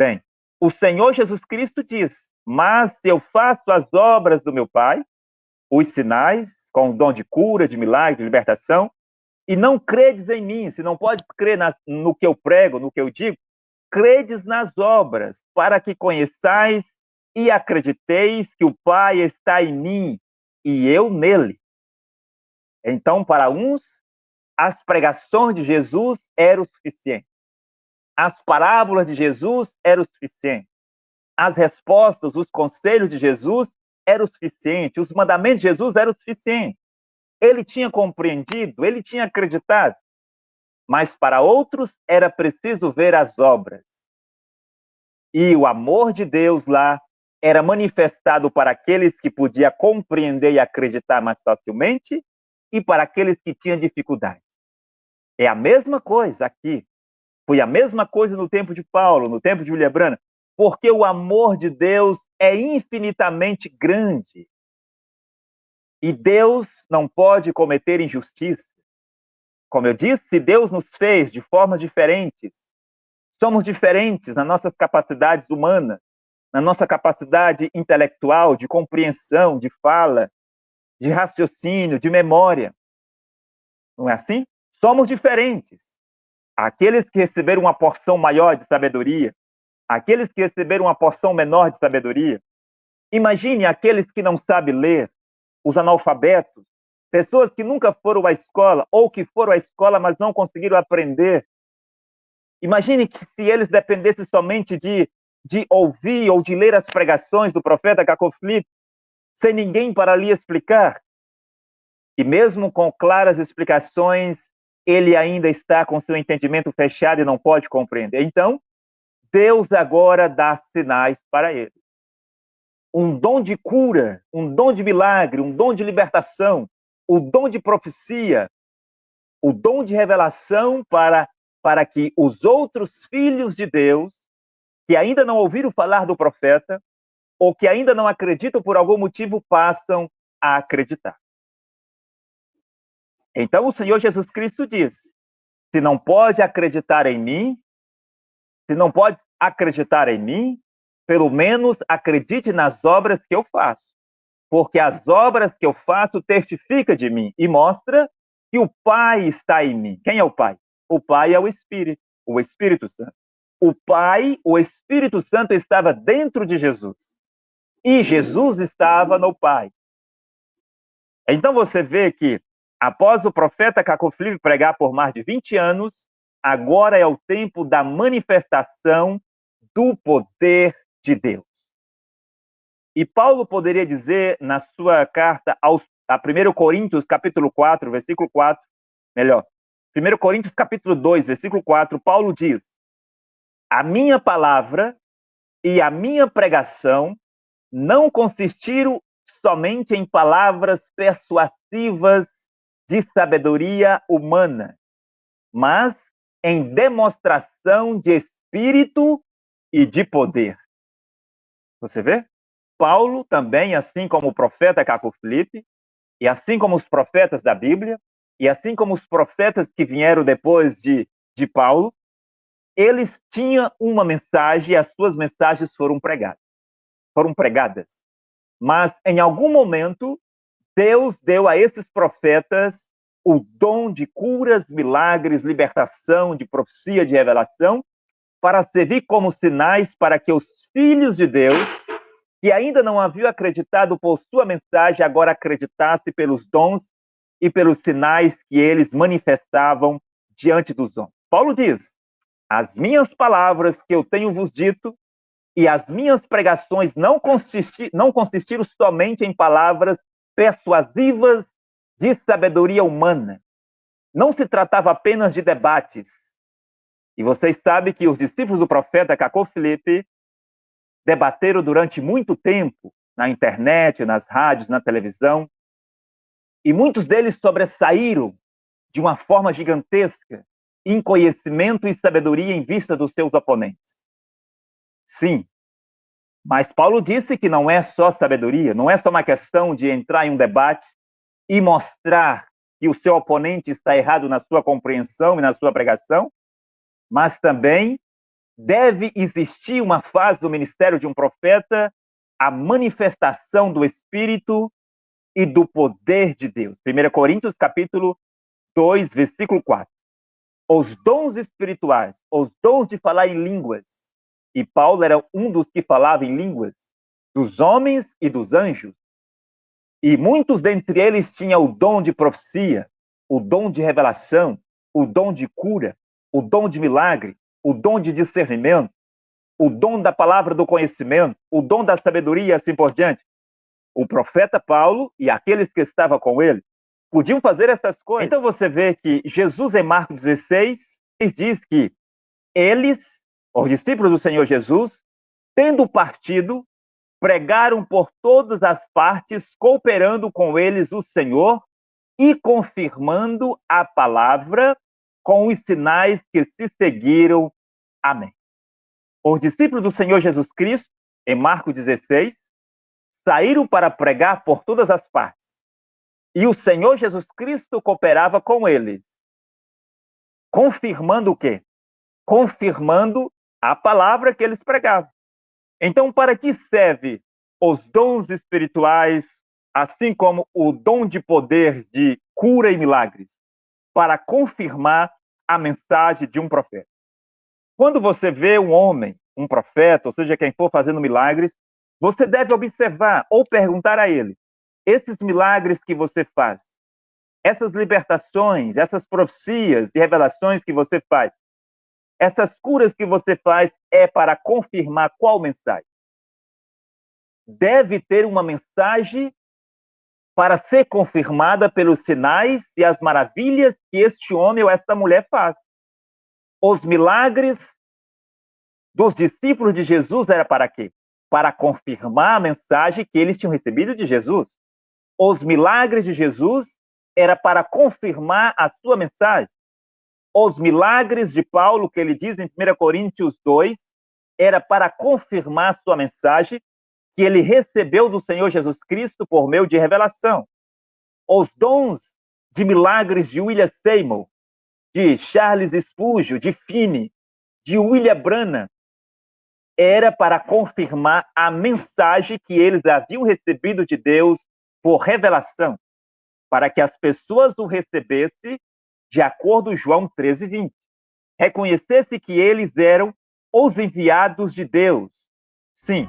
Bem, o Senhor Jesus Cristo diz: mas se eu faço as obras do meu Pai, os sinais, com o dom de cura, de milagre, de libertação, e não credes em mim, se não podes crer no que eu prego, no que eu digo, credes nas obras, para que conheçais e acrediteis que o Pai está em mim e eu nele. Então, para uns, as pregações de Jesus eram o suficiente. As parábolas de Jesus eram o suficiente. As respostas, os conselhos de Jesus eram o suficiente. Os mandamentos de Jesus eram o suficiente. Ele tinha compreendido, ele tinha acreditado. Mas para outros era preciso ver as obras. E o amor de Deus lá era manifestado para aqueles que podiam compreender e acreditar mais facilmente e para aqueles que tinham dificuldade. É a mesma coisa aqui. Foi a mesma coisa no tempo de Paulo, no tempo de William Branham, porque o amor de Deus é infinitamente grande. E Deus não pode cometer injustiça. Como eu disse, Deus nos fez de formas diferentes. Somos diferentes nas nossas capacidades humanas, na nossa capacidade intelectual, de compreensão, de fala, de raciocínio, de memória. Não é assim? Somos diferentes. Aqueles que receberam uma porção maior de sabedoria, aqueles que receberam uma porção menor de sabedoria. Imagine aqueles que não sabem ler, os analfabetos, pessoas que nunca foram à escola ou que foram à escola, mas não conseguiram aprender. Imagine que se eles dependessem somente de ouvir ou de ler as pregações do profeta Cacau Filipe, sem ninguém para lhe explicar. E mesmo com claras explicações, ele ainda está com seu entendimento fechado e não pode compreender. Então, Deus agora dá sinais para ele. Um dom de cura, um dom de milagre, um dom de libertação, o dom de profecia, o dom de revelação para que os outros filhos de Deus, que ainda não ouviram falar do profeta, ou que ainda não acreditam por algum motivo, passam a acreditar. Então o Senhor Jesus Cristo diz: se não pode acreditar em mim, se não pode acreditar em mim, pelo menos acredite nas obras que eu faço. Porque as obras que eu faço testificam de mim e mostra que o Pai está em mim. Quem é o Pai? O Pai é o Espírito Santo. O Pai, o Espírito Santo estava dentro de Jesus. E Jesus estava no Pai. Então você vê que, após o profeta Cacau Filipe pregar por mais de 20 anos, agora é o tempo da manifestação do poder de Deus. E Paulo poderia dizer na sua carta a 1 Coríntios, capítulo 4, versículo 4, melhor, 1 Coríntios, capítulo 2, versículo 4, Paulo diz: a minha palavra e a minha pregação não consistiram somente em palavras persuasivas de sabedoria humana, mas em demonstração de espírito e de poder. Você vê? Paulo também, assim como o profeta Cacau Filipe, e assim como os profetas da Bíblia, e assim como os profetas que vieram depois de Paulo, eles tinham uma mensagem e as suas mensagens foram pregadas. Mas, em algum momento, Deus deu a esses profetas o dom de curas, milagres, libertação, de profecia, de revelação, para servir como sinais para que os filhos de Deus, que ainda não haviam acreditado por sua mensagem, agora acreditassem pelos dons e pelos sinais que eles manifestavam diante dos homens. Paulo diz: as minhas palavras que eu tenho vos dito e as minhas pregações não consistiram somente em palavras persuasivas de sabedoria humana. Não se tratava apenas de debates. E vocês sabem que os discípulos do profeta Cacau Filipe debateram durante muito tempo na internet, nas rádios, na televisão, e muitos deles sobressaíram de uma forma gigantesca em conhecimento e sabedoria em vista dos seus oponentes. Sim, mas Paulo disse que não é só sabedoria, não é só uma questão de entrar em um debate e mostrar que o seu oponente está errado na sua compreensão e na sua pregação, mas também deve existir uma fase do ministério de um profeta, a manifestação do Espírito e do poder de Deus. 1 Coríntios capítulo 2, versículo 4. Os dons espirituais, os dons de falar em línguas. E Paulo era um dos que falava em línguas, dos homens e dos anjos. E muitos dentre eles tinham o dom de profecia, o dom de revelação, o dom de cura, o dom de milagre, o dom de discernimento, o dom da palavra do conhecimento, o dom da sabedoria e assim por diante. O profeta Paulo e aqueles que estavam com ele podiam fazer essas coisas. Então você vê que Jesus, em Marcos 16, diz que eles, os discípulos do Senhor Jesus, tendo partido, pregaram por todas as partes, cooperando com eles o Senhor e confirmando a palavra com os sinais que se seguiram. Amém. Os discípulos do Senhor Jesus Cristo, em Marcos 16, saíram para pregar por todas as partes. E o Senhor Jesus Cristo cooperava com eles. Confirmando o quê? Confirmando a palavra que eles pregavam. Então, para que serve os dons espirituais, assim como o dom de poder de cura e milagres? Para confirmar a mensagem de um profeta. Quando você vê um homem, um profeta, ou seja, quem for fazendo milagres, você deve observar ou perguntar a ele: esses milagres que você faz, essas libertações, essas profecias e revelações que você faz, essas curas que você faz, é para confirmar qual mensagem? Deve ter uma mensagem para ser confirmada pelos sinais e as maravilhas que este homem ou esta mulher faz. Os milagres dos discípulos de Jesus era para quê? Para confirmar a mensagem que eles tinham recebido de Jesus. Os milagres de Jesus era para confirmar a sua mensagem. Os milagres de Paulo, que ele diz em 1 Coríntios 2, era para confirmar a sua mensagem que ele recebeu do Senhor Jesus Cristo por meio de revelação. Os dons de milagres de William Seymour, de Charles Spurgeon, de Finney, de William Branham, era para confirmar a mensagem que eles haviam recebido de Deus por revelação, para que as pessoas o recebessem de acordo com João 13:20. Reconhecesse que eles eram os enviados de Deus. Sim,